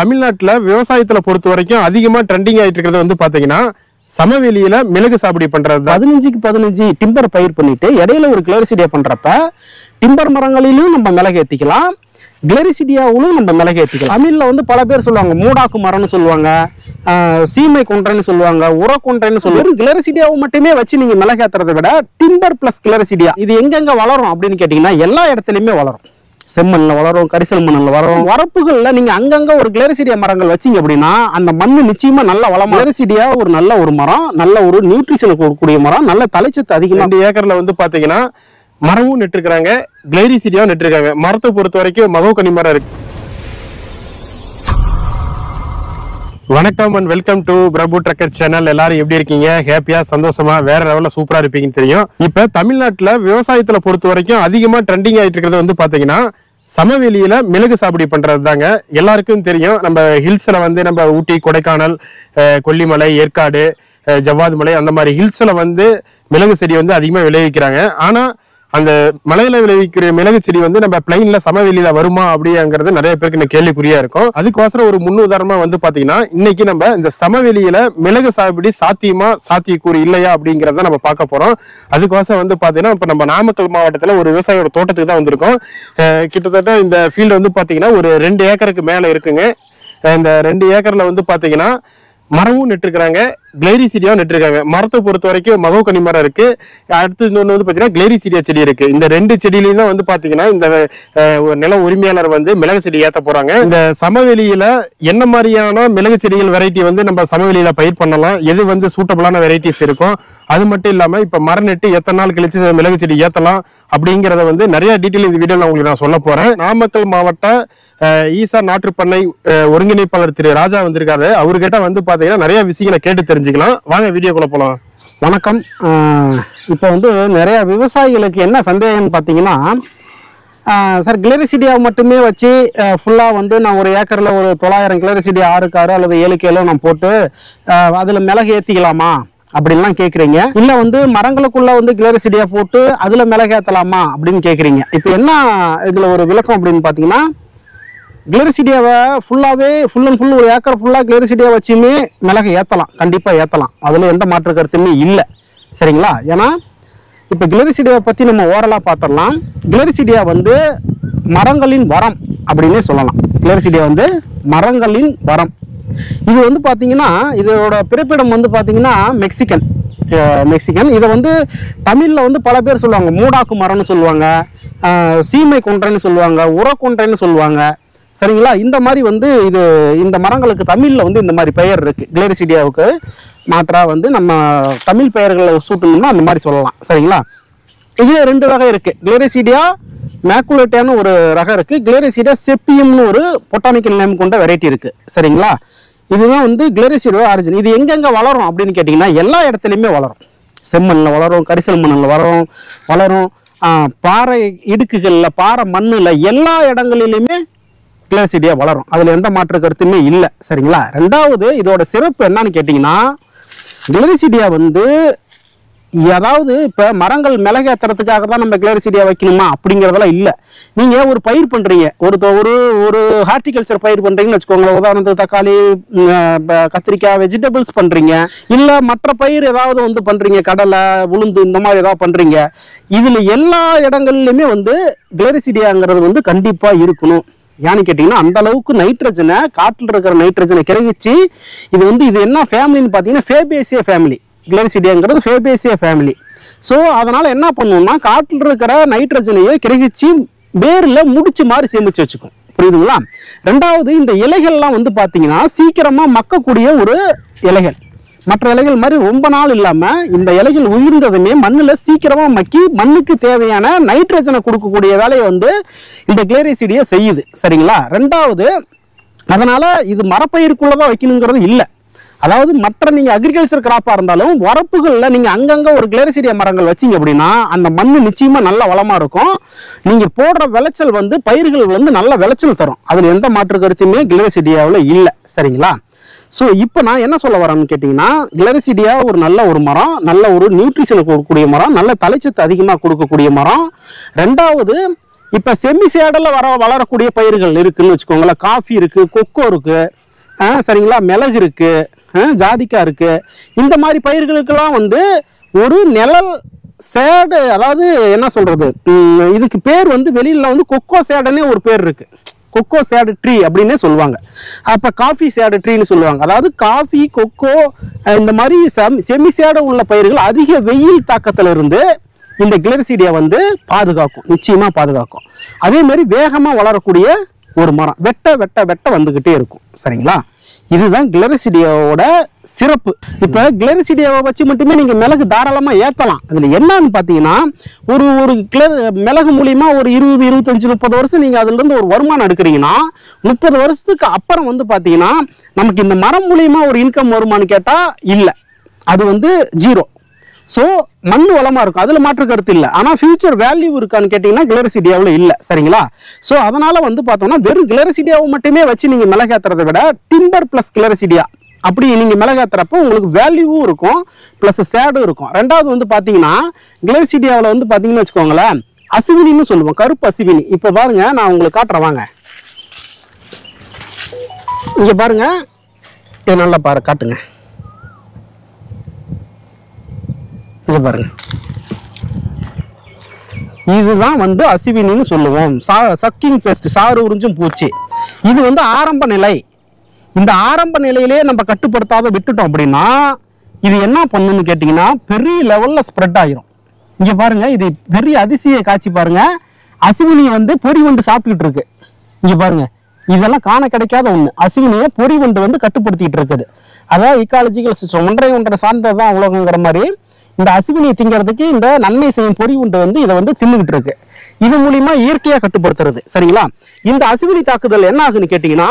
தமிழ்நாட்டுல விவசாயத்துல பொறுத்த வரைக்கும் அதிகமா ட்ரெண்டிங் ஆயிட்டு இருக்கிறது வந்து பாத்தீங்கன்னா சமவெளியில மிளகு சாகுபடி பண்றது. 15க்கு 15 டிம்பர் பயிர் பண்ணிட்டு இடையில ஒரு கிளரிசிடியா பண்றப்ப டிம்பர் மரங்களிலும் நம்ம மிளகு ஏத்திக்கலாம், கிளரிசிடியாவிலும் நம்ம மிளகு ஏத்திக்கலாம். தமிழ்ல வந்து பல பேர் சொல்லுவாங்க மூடாக்கு மரம்னு சொல்லுவாங்க, சீமை கொன்றைன்னு சொல்லுவாங்க, உர கொன்றைன்னு சொல்லுவாங்க. கிளரிசிடியாவை மட்டுமே வச்சு நீங்க மிளகு ஏத்துறதை விட டிம்பர் பிளஸ் கிளரிசிடியா இது எங்கெங்க வளரும் அப்படின்னு கேட்டீங்கன்னா எல்லா இடத்துலயுமே வளரும். செம்மண்ணில் வளரும், கரிசல் மண்ணில் வளரும். வரப்புகளில் நீங்க அங்கங்க ஒரு கிளரிசிடியா மரங்கள் வச்சீங்க அப்படின்னா அந்த மண்ணு நிச்சயமா நல்ல வளமா. கிளரிசிடியா ஒரு நல்ல ஒரு மரம், நல்ல ஒரு நியூட்ரிஷன் கொடுக்கக்கூடிய மரம், நல்ல தலைச்சத்து அதிகமாக. 2 ஏக்கர்ல வந்து பாத்தீங்கன்னா மரமும் நட்டுருக்காங்க, கிளரிசிடியாவும் நட்டுருக்காங்க. மரத்தை பொறுத்த வரைக்கும் மகோகனி மரம் இருக்கு. வணக்கம் and welcome to Prabhu trucker channel. எல்லாரும் எப்படி இருக்கீங்க? ஹாப்பியா, சந்தோஷமா, வேற லெவல்ல சூப்பரா இருப்பீங்கன்னு தெரியும். இப்ப தமிழ்நாட்டுல விவசாயத்துல பொறுத்த வரைக்கும் அதிகமா ட்ரெண்டிங் ஆயிட்டு இருக்கிறது வந்து பாத்தீங்கன்னா சமவெளியில மிளகு சாகுபடி பண்றது தாங்க. எல்லாருக்கும் தெரியும், நம்ம ஹில்ஸ்ல வந்து நம்ம ஊட்டி, கொடைக்கானல், கொல்லிமலை, ஏற்காடு, ஜவ்வாது மலை அந்த மாதிரி ஹில்ஸ்ல வந்து மிளகு செடி வந்து அதிகமா விளைவிக்கிறாங்க. ஆனா அந்த மலையில விளைவிக்கிற மிளகு செடி வந்து நம்ம பிளைன்ல சமவெளியில வருமா அப்படிங்கிறது நிறைய பேருக்கு கேள்விக்குறியா இருக்கும். அதுக்கோசரம் ஒரு முன்னுதாரணமா வந்து பாத்தீங்கன்னா இன்னைக்கு நம்ம இந்த சமவெளியில மிளகு சாகுபடி சாத்தியக்கூறு இல்லையா அப்படிங்கறத நம்ம பார்க்க போறோம். அதுக்கோசரம் வந்து பாத்தீங்கன்னா இப்ப நம்ம நாமக்கல் மாவட்டத்துல ஒரு விவசாயியோட தோட்டத்துக்கு தான் வந்திருக்கோம். கிட்டத்தட்ட இந்த ஃபீல்டு வந்து பாத்தீங்கன்னா ஒரு 2 ஏக்கருக்கு மேல இருக்குங்க. இந்த 2 ஏக்கர்ல வந்து பாத்தீங்கன்னா மரமும் நட்டுருக்காங்க, கிளரிசிடியாவும் நட்டுருக்காங்க. மரத்தை பொறுத்த வரைக்கும் மகோகனி மரம் இருக்கு, அடுத்து இன்னொன்று வந்து பாத்தீங்கன்னா கிளரிசிடியா செடி இருக்கு. இந்த 2 செடியிலையும் தான் வந்து பாத்தீங்கன்னா இந்த நில உரிமையாளர் வந்து மிளகு செடி ஏத்த போறாங்க. இந்த சமவெளியில என்ன மாதிரியான மிளகு செடிகள் வெரைட்டி வந்து நம்ம சமவெளியில பயிர் பண்ணலாம், எது வந்து சூட்டபிளான வெரைட்டிஸ் இருக்கும், அது மட்டும் இல்லாம இப்ப மரம் நட்டு எத்தனை நாள் கழிச்சு மிளகு செடி ஏத்தலாம் அப்படிங்கறத வந்து நிறைய டீட்டெயில் இந்த வீடியோல உங்களுக்கு நான் சொல்ல போறேன். நாமக்கல் மாவட்ட ஈசா நாற்றுப்பண்ணை ஒருங்கிணைப்பாளர் திரு ராஜா வந்திருக்காரு. அவர்கிட்ட வந்து பாத்தீங்கன்னா நிறைய விஷயங்களை கேட்டு தெரிஞ்சுக்கலாம். வாங்க வீடியோக்குள்ள போலாம். வணக்கம். இப்போ வந்து நிறைய விவசாயிகளுக்கு என்ன சந்தேகம்னு பார்த்தீங்கன்னா, சார் கிளரிசிடியாவை மட்டுமே வச்சு ஃபுல்லாக வந்து நான் ஒரு ஏக்கரில் ஒரு 900 கிளரிசிடியா 6க்கு 6 அல்லது 7க்கு 7 நான் போட்டு அதில் மிளகு ஏற்றிக்கலாமா அப்படின்லாம் கேட்குறீங்க. இல்லை வந்து மரங்களுக்குள்ள வந்து கிளரிசிடியா போட்டு அதில் மிளகு ஏற்றலாமா அப்படின்னு கேட்குறீங்க. இப்போ என்ன இதில் ஒரு விளக்கம் அப்படின்னு பார்த்தீங்கன்னா, கிளரிசிடியாவை ஃபுல் அண்ட் ஃபுல் ஒரு ஏக்கர் ஃபுல்லாக கிளரிசிடியா வச்சுமே மிளகு ஏற்றலாம், கண்டிப்பாக ஏற்றலாம். அதில் எந்த மாற்று கருத்துமே இல்லை, சரிங்களா? ஏன்னா இப்போ கிளரிசிடியாவை பற்றி நம்ம ஓரலாக பார்த்துடலாம். கிளரிசிடியா வந்து மரங்களின் வரம் அப்படின்னே சொல்லலாம். கிளரிசிடியா வந்து மரங்களின் வரம். இது வந்து பார்த்தீங்கன்னா இதோட பிறப்பிடம் வந்து பார்த்தீங்கன்னா மெக்சிகன். இதை வந்து தமிழில் வந்து பல பேர் சொல்லுவாங்க மூடாக்கு மரம்னு சொல்லுவாங்க, சீமை கொன்றைன்னு சொல்லுவாங்க, உர கொன்றைன்னு சொல்லுவாங்க, சரிங்களா? இந்த மாதிரி வந்து இந்த மரங்களுக்கு தமிழில் வந்து இந்த மாதிரி பெயர் இருக்கு. கிளரிசிடியாவுக்கு மாற்றா வந்து நம்ம தமிழ் பெயர்களை சூட்டணும்னா அந்த மாதிரி சொல்லலாம், சரிங்களா? இதுல 2 வகை இருக்கு. கிளரிசிடியா மேக்குலேட்டான்னு ஒரு ரகம் இருக்கு, கிளரிசிடியா செப்பியம்னு ஒரு பொட்டானிக்கல் நேம் கொண்ட வெரைட்டி இருக்கு, சரிங்களா? இதுதான் வந்து கிளரிசிடியா ஆரிஜின். இது எங்கெங்க வளரும் அப்படின்னு கேட்டிங்கன்னா எல்லா இடத்துலையுமே வளரும். செம்மண்ணில் வளரும், கரிசல் மண்ணில் வளரும், பாறை இடுக்குகளில், பாறை மண்ணில், எல்லா இடங்களிலுமே கிளரிசிடியா வளரும். அதில் எந்த மாற்று கருத்துமே இல்லை, சரிங்களா? 2வது இதோட சிறப்பு என்னன்னு கேட்டிங்கன்னா, கிளரிசிடியா வந்து அதாவது இப்போ மரங்கள் மிளகு ஏற்றுறதுக்காக தான் நம்ம கிளரிசிடியா வைக்கணுமா அப்படிங்கிறதெல்லாம் இல்லை. நீங்கள் ஒரு பயிர் பண்ணுறீங்க, ஒரு ஹார்டிகல்ச்சர் பயிர் பண்ணுறீங்கன்னு வச்சுக்கோங்களேன். உதாரணத்துக்கு தக்காளி, கத்திரிக்காய், வெஜிடபிள்ஸ் பண்ணுறீங்க, இல்லை மற்ற பயிர் ஏதாவது வந்து பண்ணுறீங்க, கடலை, உளுந்து இந்த மாதிரி ஏதாவது பண்ணுறீங்க. இதில் எல்லா இடங்கள்லையுமே வந்து கிளரிசிடியாங்கிறது வந்து கண்டிப்பாக இருக்கணும். ஏன்னு கேட்டிங்கன்னா அந்த அளவுக்கு நைட்ரஜனை, காற்றில் இருக்கிற நைட்ரஜனை கிரகிச்சு இது என்ன ஃபேமிலின்னு பார்த்தீங்கன்னா ஃபேபேசியா ஃபேமிலி. கிளரிசிடியாங்கிறது ஃபேபேசியா ஃபேமிலி. ஸோ அதனால் என்ன பண்ணணும்னா காற்றில் இருக்கிற நைட்ரஜனையை கிரகிச்சு வேரில் முடிச்சு மாதிரி சேமித்து வச்சுக்கும், புரியுதுங்களா? 2வது இந்த இலைகள்லாம் வந்து பார்த்தீங்கன்னா சீக்கிரமாக மக்கக்கூடிய ஒரு இலைகள். மற்ற இலைகள் மாதிரி ரொம்ப நாள் இல்லாமல் இந்த இலைகள் உயிர்ந்ததுமே மண்ணில் சீக்கிரமாக மக்கி மண்ணுக்கு தேவையான நைட்ரஜனை கொடுக்கக்கூடிய வேலையை வந்து இந்த கிளரிசிடியா செய்யுது, சரிங்களா? 2வது அதனால இது மரப்பயிருக்குள்ளதான் வைக்கணுங்கிறது இல்லை. அதாவது மற்ற நீங்கள் அக்ரிகல்ச்சர் கிராப்பாக இருந்தாலும் வரப்புகளில் நீங்கள் அங்கங்கே ஒரு கிளரிசிடியா மரங்கள் வச்சிங்க அப்படின்னா அந்த மண் நிச்சயமாக நல்ல வளமாக இருக்கும். நீங்கள் போடுற விளைச்சல் வந்து பயிர்கள் வந்து நல்ல விளைச்சல் தரும். அதில் எந்த மாற்று கருத்துமே கிளரிசிடியாவில் இல்லை, சரிங்களா? ஸோ இப்போ நான் என்ன சொல்ல வரேன்னு கேட்டிங்கன்னா, கிளரிசிடியா ஒரு நல்ல ஒரு மரம், நல்ல ஒரு நியூட்ரிஷனை கொடுக்கக்கூடிய மரம், நல்ல தலைச்சத்து அதிகமாக கொடுக்கக்கூடிய மரம். 2வது இப்போ செமி சேடலில் வளரக்கூடிய பயிர்கள் இருக்குன்னு வச்சுக்கோங்களேன். காஃபி இருக்கு, கொக்கோ இருக்கு, சரிங்களா, மிளகு இருக்கு, ஜாதிக்காய் இருக்கு. இந்த மாதிரி பயிர்களுக்கெல்லாம் வந்து ஒரு நிழல் சேடு, அதாவது என்ன சொல்றது, இதுக்கு பேர் வந்து வெளியில வந்து கொக்கோ சேடுன்னே ஒரு பேர் இருக்கு. கொக்கோ சேடு ட்ரீ அப்படின்னே சொல்லுவாங்க. அப்போ காஃபி சேடு ட்ரீன்னு சொல்லுவாங்க. அதாவது காஃபி, கொக்கோ இந்த மாதிரி செமி சேடு உள்ள பயிர்கள் அதிக வெயில் தாக்கத்துல இருந்து இந்த கிளரிசிடியா வந்து பாதுகாக்கும், நிச்சயமா பாதுகாக்கும். அதே மாதிரி வேகமா வளரக்கூடிய ஒரு மரம், வெட்ட வெட்ட வெட்ட வந்துகிட்டே இருக்கும். சரிங்களா, இதுதான் கிளரிசிடியாவோட சிறப்பு. இப்ப கிளரிசிடியாவை வச்சு மட்டுமே நீங்க மிளகு தாராளமா ஏத்தலாம். அதுல என்னன்னு பாத்தீங்கன்னா, ஒரு மிளகு மூலியமா ஒரு 20, 25, 30 வருஷம் நீங்க அதுல இருந்து ஒரு வருமானம் எடுக்கிறீங்கன்னா, 30 வருஷத்துக்கு அப்புறம் வந்து பாத்தீங்கன்னா நமக்கு இந்த மரம் மூலியமா ஒரு இன்கம் வருமானு கேட்டா இல்ல, அது வந்து 0. ஸோ மண் வளமா இருக்கும், அதுல மாற்று கருத்து இல்லை. ஆனா ஃபியூச்சர் வேல்யூ இருக்கான்னு கேட்டீங்கன்னா கிளரிசிடியாவில் இல்லை. சரிங்களா, ஸோ அதனால வந்து பார்த்தோம்னா வெறும் கிளரிசிடியாவை மட்டுமே வச்சு நீங்க மிளகாத்துறதை விட டிம்பர் பிளஸ் கிளரிசிடியா அப்படி நீங்க மிளகாத்துறப்போ உங்களுக்கு வேல்யூவும் இருக்கும், பிளஸ் சேடும் இருக்கும். ரெண்டாவது வந்து பாத்தீங்கன்னா கிளரிசிடியாவில் வந்து பாத்தீங்கன்னு வச்சுக்கோங்களேன், அசுவினின்னு சொல்லுவோம், கருப்பு அசுவினி. இப்ப பாருங்க, நான் உங்களுக்கு காட்டுறேன் வாங்க. இங்க பாருங்க, நல்லா காட்டுங்க. பாருங்க, இதுதான் வந்து அசுவினின்னு சொல்லுவோம், சக்கிங் பெஸ்ட், சாறு உறிஞ்சும் பூச்சி. இது வந்து ஆரம்ப நிலை. இந்த ஆரம்ப நிலையிலே நம்ம கட்டுப்படுத்தாத விட்டுட்டோம் அப்படின்னா இது என்ன பண்ணுன்னு கேட்டீங்கன்னா பெரிய லெவல்ல ஸ்ப்ரெட் ஆயிரும். இங்க பாருங்க, இது பெரிய அதிசய காட்சி பாருங்க. அசுவினியை வந்து பொறி வண்டு சாப்பிட்டுக்கிட்டு இருக்கு. இங்க பாருங்க, இதெல்லாம் காண கிடைக்காத ஒண்ணு. அசுவினியை பொறி வண்டு வந்து கட்டுப்படுத்திட்டு இருக்குது. அதாவது இக்காலஜிக்கல் சிஸ்டம், ஒன்றை சார்ந்ததான் உலகங்கிற மாதிரி இந்த அசுவினியை திங்கிறதுக்கு இந்த நன்மை செய்யும் பொறி உண்டு வந்து இதை வந்து தின்னுகிட்டு இருக்கு. இது மூலியமா இயற்கையா கட்டுப்படுத்துறது. சரிங்களா, இந்த அசுவினி தாக்குதல் என்ன ஆகுன்னு கேட்டீங்கன்னா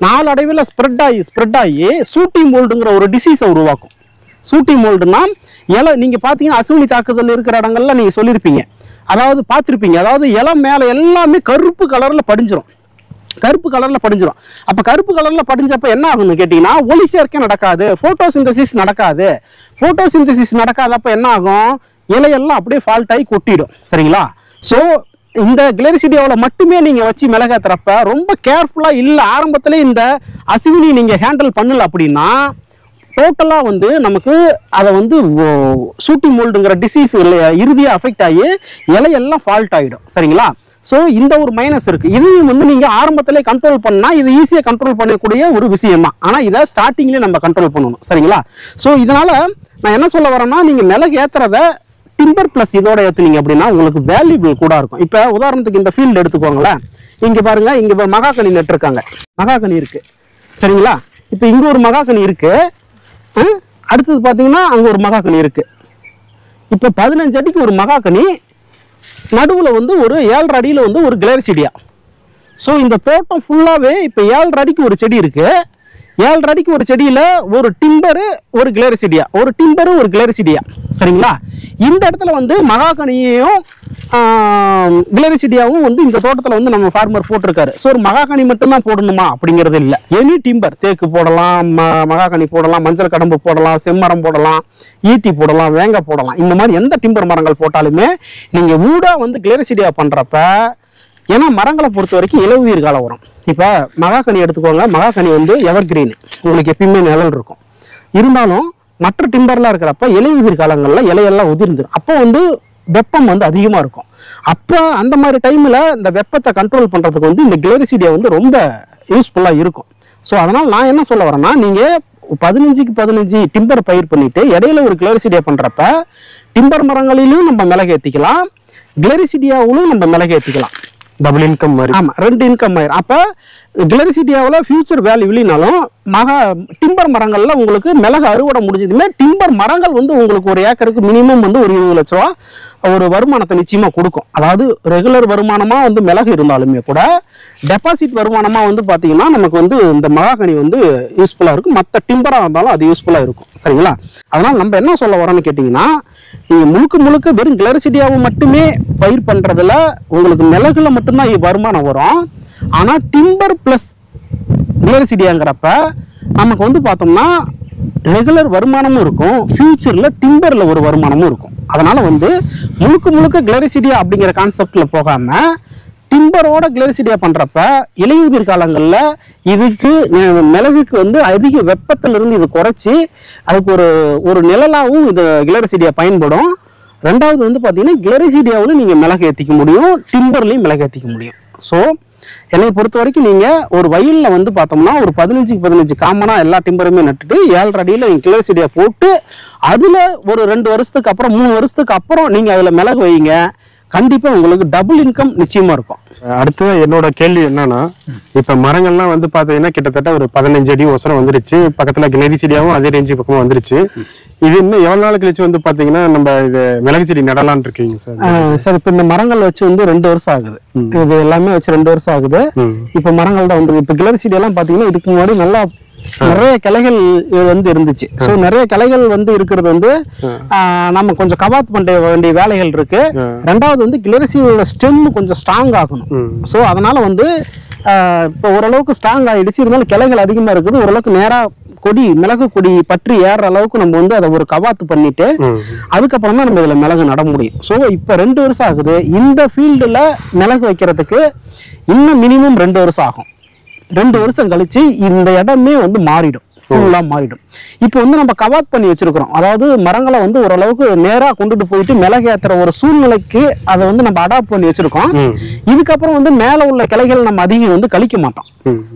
நாளடைவில் ஸ்ப்ரெட் ஆகி சூட்டி மோல்டுங்கிற ஒரு டிசீஸை உருவாக்கும். சூட்டி மோல்டுனா இலை, நீங்க பாத்தீங்கன்னா அசுவினி தாக்குதல் இருக்கிற இடங்கள்ல நீங்க சொல்லியிருப்பீங்க, அதாவது பார்த்துருப்பீங்க, அதாவது இலை மேல எல்லாமே கருப்பு கலர்ல படிஞ்சிரும். அப்ப கருப்பு கலர்ல படிஞ்சப்ப என்ன ஆகும்னு கேட்டீங்கன்னா ஒளி சேர்க்கை நடக்காது, போட்டோசிந்தசிஸ் நடக்காது. நடக்காதப்ப என்ன ஆகும், இலையெல்லாம் அப்படியே ஃபால்ட் ஆகி கொட்டிடும். சரிங்களா, சோ இந்த கிளரிசிடியாவில் மட்டுமே நீங்க வச்சு மிளகாத்துறப்ப ரொம்ப கேர்ஃபுல்லா இல்ல, ஆரம்பத்திலே இந்த அசுவினி நீங்க ஹேண்டில் பண்ணல அப்படின்னா டோட்டலா வந்து நமக்கு அதை வந்து சூட்டி மோல்டுங்கிற டிசீஸ் இறுதியா அஃபெக்ட் ஆகி இலையெல்லாம் ஃபால்ட் ஆகிடும். சரிங்களா, ஸோ இந்த ஒரு மைனஸ் இருக்கு. இதையும் வந்து நீங்க ஆரம்பத்திலே கண்ட்ரோல் பண்ணா இது ஈஸியா கண்ட்ரோல் பண்ணக்கூடிய ஒரு விஷயம் தான். ஆனா இதை ஸ்டார்டிங்லேயே நம்ம கண்ட்ரோல் பண்ணணும். சரிங்களா, ஸோ இதனால நான் என்ன சொல்ல வரேன்னா, நீங்க மிளகு ஏத்துறத டிம்பர் பிளஸ் இதோட ஏத்துனீங்க அப்படின்னா உங்களுக்கு வேல்யூபிள் கூட இருக்கும். இப்ப உதாரணத்துக்கு இந்த ஃபீல்டு எடுத்துக்கோங்களேன். இங்க பாருங்க, இங்க மகாகனி நட்டுருக்காங்க, மகாகனி இருக்கு. சரிங்களா, இப்ப இங்க ஒரு மகாகனி இருக்கு, அடுத்தது பாத்தீங்கன்னா அங்க ஒரு மகாகனி இருக்கு. இப்ப 15 அடிக்கு ஒரு மகாகனி, நடுவுல வந்து ஒரு 7.5 அடியில வந்து ஒரு கிளரிசிடியா. ஸோ இந்த தோட்டம் ஃபுல்லாவே இப்ப 7.5 அடிக்கு ஒரு செடி இருக்கு. 7.5 அடிக்கு ஒரு செடியில ஒரு டிம்பரு ஒரு கிளரிசிடியா, ஒரு டிம்பரு ஒரு கிளரிசிடியா. சரிங்களா, இந்த இடத்துல வந்து மகாகனியையும் கிளரிசிடியாவும் வந்து இந்த தோட்டத்துல வந்து நம்ம ஃபார்மர் போட்டிருக்காரு. ஸோ ஒரு மகாகனி மட்டும்தான் போடணுமா அப்படிங்கிறது இல்லை. எனி டிம்பர், தேக்கு போடலாம், மகாகனி போடலாம், மஞ்சள் கடம்பு போடலாம், செம்மரம் போடலாம், ஈட்டி போடலாம், வேங்க போடலாம். இந்த மாதிரி எந்த டிம்பர் மரங்கள் போட்டாலுமே நீங்க ஊடா வந்து கிளரிசிடியா பண்றப்ப, ஏன்னா மரங்களை பொறுத்த வரைக்கும் இலையுதிர் காலம் வரும். இப்போ மகாகனி எடுத்துக்கோங்க, மகாகனி வந்து எவர் கிரீன், உங்களுக்கு எப்பயுமே நிழல் இருக்கும். இருந்தாலும் மற்ற டிம்பர்லாம் இருக்கிறப்ப இலையுதிர் காலங்களில் இலையெல்லாம் உதிர்ந்துடும். அப்போ வந்து வெப்பம் வந்து அதிகமாக இருக்கும். அப்போ அந்த மாதிரி டைமில் இந்த வெப்பத்தை கண்ட்ரோல் பண்ணுறதுக்கு வந்து இந்த கிளரிசிடியா வந்து ரொம்ப யூஸ்ஃபுல்லாக இருக்கும். ஸோ அதனால் நான் என்ன சொல்ல வரேன்னா, நீங்கள் 15க்கு 15 டிம்பர் பயிர் பண்ணிட்டு இடையில ஒரு கிளரிசிடியா பண்ணுறப்ப டிம்பர் மரங்களிலும் நம்ம மிளகு ஏற்றிக்கலாம், கிளரிசிடியாவிலும் நம்ம மிளகு ஏற்றிக்கலாம். டபுள் இன்கம் மாதிரி. ஆமா, 2 இன்கம் ஆயிரும். அப்ப கிளரிசிடியாவில் ஃபியூச்சர் வேல்யூ இல்லைனாலும் டிம்பர் மரங்கள்ல உங்களுக்கு மிளகு அறுவடை முடிஞ்சதுமே டிம்பர் மரங்கள் வந்து உங்களுக்கு ஒரு ஏக்கருக்கு மினிமம் வந்து ஒரு 20 லட்ச ரூபா ஒரு வருமானத்தை நிச்சயமா கொடுக்கும். அதாவது ரெகுலர் வருமானமா வந்து மிளகு இருந்தாலுமே கூட டெபாசிட் வருமானமா வந்து பாத்தீங்கன்னா நமக்கு வந்து இந்த மகாகனி வந்து யூஸ்ஃபுல்லா இருக்கும். மற்ற டிம்பரா இருந்தாலும் அது யூஸ்ஃபுல்லா இருக்கும். சரிங்களா, அதனால நம்ம என்ன சொல்ல வரோம்னு கேட்டீங்கன்னா, நீங்க முழுக்க வெறும் கிளரிசிடியாவை மட்டுமே பயிர் பண்றதுல உங்களுக்கு மிளகுல மட்டும்தான் வருமானம் வரும். ஆனா டிம்பர் பிளஸ் கிளரிசிடியாங்கிறப்ப நமக்கு வந்து பார்த்தோம்னா ரெகுலர் வருமானமும் இருக்கும், ஃபியூச்சர்ல டிம்பர்ல ஒரு வருமானமும் இருக்கும். அதனால வந்து முழுக்க கிளரிசிடியா அப்படிங்கிற கான்செப்ட்ல போகாம டிம்பரோட கிளரிசிடியா பண்றப்ப இலையுதிர் காலங்கள்ல இதுக்கு மிளகுக்கு வந்து அதிக வெப்பத்திலிருந்து இது குறைச்சி அதுக்கு ஒரு நிழலாகவும் இது கிளரிசிடியா பயன்படும். ரெண்டாவது வந்து பார்த்தீங்கன்னா கிளரிசிடியாவில் நீங்கள் மிளகு ஏற்றிக்க முடியும், டிம்பர்லையும் மிளகு ஏற்றிக்க முடியும். ஸோ என்னை பொறுத்த வரைக்கும் நீங்கள் ஒரு வயலில் வந்து பார்த்தோம்னா ஒரு 15 காமனாக எல்லா டிம்பருமே நட்டுட்டு 7.5 அடியில் நீங்கள் கிளரிசிடியா போட்டு அதில் ஒரு 2 வருஷத்துக்கு அப்புறம் 3 வருஷத்துக்கு அப்புறம் நீங்கள் அதில் மிளகு வைங்க. கண்டிப்பாக உங்களுக்கு டபுள் இன்கம் நிச்சயமாக இருக்கும். அடுத்து என்னோட கேள்வி என்னன்னா, இப்ப மரங்கள்லாம் வந்து பாத்தீங்கன்னா கிட்டத்தட்ட ஒரு 15 அடி ஒசரம் வந்துருச்சு, பக்கத்துல கிளரிசிடியாவும் அதே ரேஞ்சு பக்கமும் வந்துருச்சு. இது இன்னும் எவ்வளவு நாள் கழிச்சு வந்து பாத்தீங்கன்னா நம்ம இது மிளகு செடி நடலான் இருக்கீங்க சார்? சார் இப்ப இந்த மரங்கள் வச்சு வந்து 2 வருஷம் ஆகுது. இது எல்லாமே வச்சு 2 வருஷம் ஆகுது. இப்ப மரங்கள் தான் வந்து இப்ப கிளரிசிடி எல்லாம் பாத்தீங்கன்னா இதுக்கு முன்னாடி நல்லா நிறைய கிளைகள் வந்து இருந்துச்சு. ஸோ நிறைய கிளைகள் வந்து இருக்கிறது வந்து நம்ம கொஞ்சம் கவாத் பண்ண வேண்டிய வேலைகள் இருக்கு. ரெண்டாவது வந்து கிளரிசியோட ஸ்டெம் கொஞ்சம் ஸ்ட்ராங் ஆகணும். ஸோ அதனால வந்து இப்போ ஓரளவுக்கு ஸ்ட்ராங் ஆயிடுச்சு. இருந்தாலும் கிளைகள் அதிகமா இருக்குது. ஓரளவுக்கு நேரா கொடி மிளகு கொடி பற்றி ஏற அளவுக்கு நம்ம வந்து அதை ஒரு கவாத்து பண்ணிட்டு அதுக்கப்புறம் தான் நம்ம இதுல மிளகு நட முடியும். ஸோ இப்ப 2 வருஷம் ஆகுது. இந்த ஃபீல்டுல மிளகு வைக்கிறதுக்கு இன்னும் மினிமம் 2 வருஷம் ஆகும். 2 வருஷம் கழிச்சு இந்த இடமே வந்து மாறிடும், ஃபுல்லா மாறிடும். இப்போ வந்து நம்ம கவாத் பண்ணி வச்சிருக்கிறோம். அதாவது மரங்களை வந்து ஓரளவுக்கு நேரா கொண்டுட்டு போயிட்டு மிளகு ஏத்துற ஒரு சூழ்நிலைக்கு அதை வந்து நம்ம அடாப்ட் பண்ணி வச்சிருக்கோம். இதுக்கப்புறம் வந்து மேல உள்ள கிளைகள் நம்ம அதிகம் வந்து கழிக்க மாட்டோம்.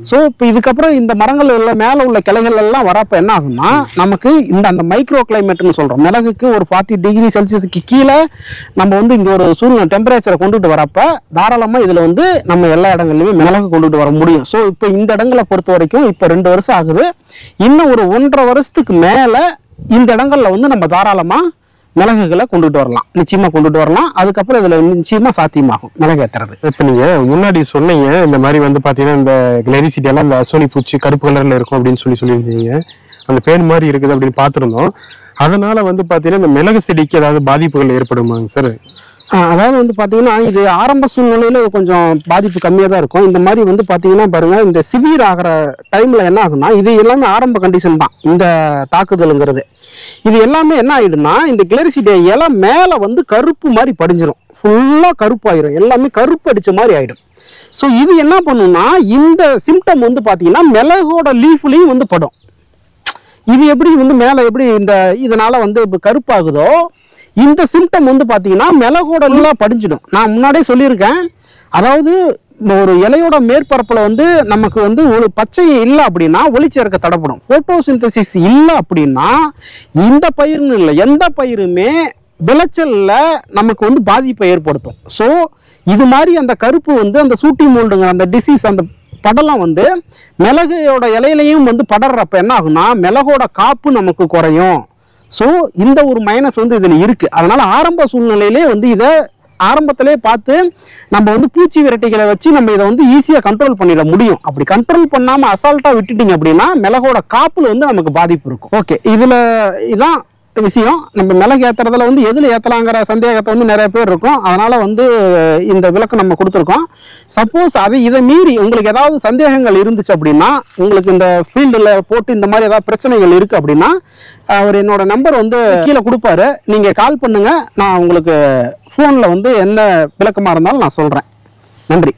சோ இப்போ இதுக்கப்புறம் இந்த மரங்கள் உள்ள மேல உள்ள கிளைகள் எல்லாம் வரப்ப என்ன ஆகும்னா நமக்கு அந்த மைக்ரோ கிளைமேட்னு சொல்றோம். மிளகுக்கு ஒரு 40 டிகிரி செல்சியஸ்க்கு கீழே நம்ம வந்து இங்க ஒரு சூழ்நிலை டெம்பரேச்சரை கொண்டுட்டு வரப்ப தாராளமா இதுல வந்து நம்ம எல்லா இடங்கள்லயுமே மிளகு கொண்டுட்டு வர முடியும். ஸோ இப்போ இந்த இடங்களை பொறுத்த வரைக்கும் இப்போ 2 வருஷம் ஆகுது. இன்னும் ஒரு 1.5 வருஷத்துக்கு மேல இந்த இடங்கள்ல வந்து நம்ம தாராளமா மிளகுகளை கொண்டுட்டு வரலாம், நிச்சயமா கொண்டுட்டு வரலாம். அதுக்கப்புறம் இதுல நிச்சயமா சாத்தியமாகும் மிளகு ஏத்துறது. இப்ப நீங்க முன்னாடி சொன்னீங்க இந்த மாதிரி வந்து பாத்தீங்கன்னா இந்த கிளரிசிடி எல்லாம் இந்த அசோனி பூச்சி கருப்பு கலர்ல இருக்கும் அப்படின்னு சொல்லியிருந்தீங்க. அந்த பேன் மாதிரி இருக்குது அப்படின்னு பார்த்துருந்தோம். அதனால வந்து பாத்தீங்கன்னா இந்த மிளகு செடிக்கு ஏதாவது பாதிப்புகள் ஏற்படுமாங்க சார்? அதாவது வந்து பாத்தீங்கன்னா இது ஆரம்ப சூழ்நிலையில கொஞ்சம் பாதிப்பு கம்மியா தான் இருக்கும். இந்த மாதிரி வந்து பாத்தீங்கன்னா பாருங்க, இந்த சிவியர் ஆகிற டைம்ல என்ன ஆகும்னா இது எல்லாமே ஆரம்ப கண்டிஷன் தான். இந்த தாக்குதலுங்கிறது இது எல்லாமே என்ன ஆயிடும்னா இந்த கிளரிசிடி இலை மேல வந்து கருப்பு மாதிரி படிஞ்சிடும், ஃபுல்லா கருப்பாயிரும், எல்லாமே கருப்பு அடிச்ச மாதிரி ஆயிடும். ஸோ இது என்ன பண்ணும்னா இந்த சிம்டம் வந்து பாத்தீங்கன்னா மிளகோட லீஃப்லயும் வந்து படும். இது எப்படி வந்து மேல எப்படி இந்த இதனால வந்து இப்போ கருப்பாகுதோ இந்த சிம்டம் வந்து பாத்தீங்கன்னா மிளகோட எல்லாம் படிஞ்சிடும். நான் முன்னாடியே சொல்லியிருக்கேன். அதாவது ஒரு இலையோட மேற்பரப்புல வந்து நமக்கு வந்து ஒரு பச்சை இல்லை அப்படின்னா ஒளிச்சேர்க்க தடைப்படும். போட்டோசிந்தசிஸ் இல்லை அப்படின்னா இந்த பயிர்னு இல்லை எந்த பயிருமே விளைச்சல்ல நமக்கு வந்து பாதிப்பை ஏற்படுத்தும். ஸோ இது மாதிரி அந்த கருப்பு வந்து அந்த சூட்டி மோல்டுங்கிற அந்த டிசீஸ் அந்த படலாம் வந்து மிளகோட இலையிலையும் வந்து படர்றப்ப என்ன ஆகும்னா மிளகோட காப்பு நமக்கு குறையும். ஸோ இந்த ஒரு மைனஸ் வந்து இதில் இருக்கு. அதனால ஆரம்ப சூழ்நிலையிலே வந்து இதை ஆரம்பத்திலே பார்த்து நம்ம வந்து பூச்சி விரட்டிகளை வச்சு நம்ம இதை வந்து ஈஸியாக கண்ட்ரோல் பண்ணிட முடியும். அப்படி கண்ட்ரோல் பண்ணாமல் அசால்ட்டாக விட்டுட்டீங்க அப்படின்னா மிளகோட காப்புல வந்து நமக்கு பாதிப்பு இருக்கும். ஓகே, இதில் இதான் விஷயம். நம்ம மிளகு ஏத்துறதுல வந்து எதுல ஏத்தலாங்கிற சந்தேகத்தை வந்து நிறைய பேர் இருக்கும். அதனால வந்து இந்த விளக்கம் நம்ம கொடுத்துருக்கோம். சப்போஸ் இதை மீறி உங்களுக்கு ஏதாவது சந்தேகங்கள் இருந்துச்சு அப்படின்னா உங்களுக்கு இந்த ஃபீல்டுல போட்டு இந்த மாதிரி ஏதாவது பிரச்சனைகள் இருக்கு அப்படின்னா அவர் என்னோட நம்பர் வந்து கீழே கொடுப்பாரு, நீங்க கால் பண்ணுங்க. நான் உங்களுக்கு போன்ல வந்து என்ன விளக்கமா இருந்தாலும் நான் சொல்றேன். நன்றி.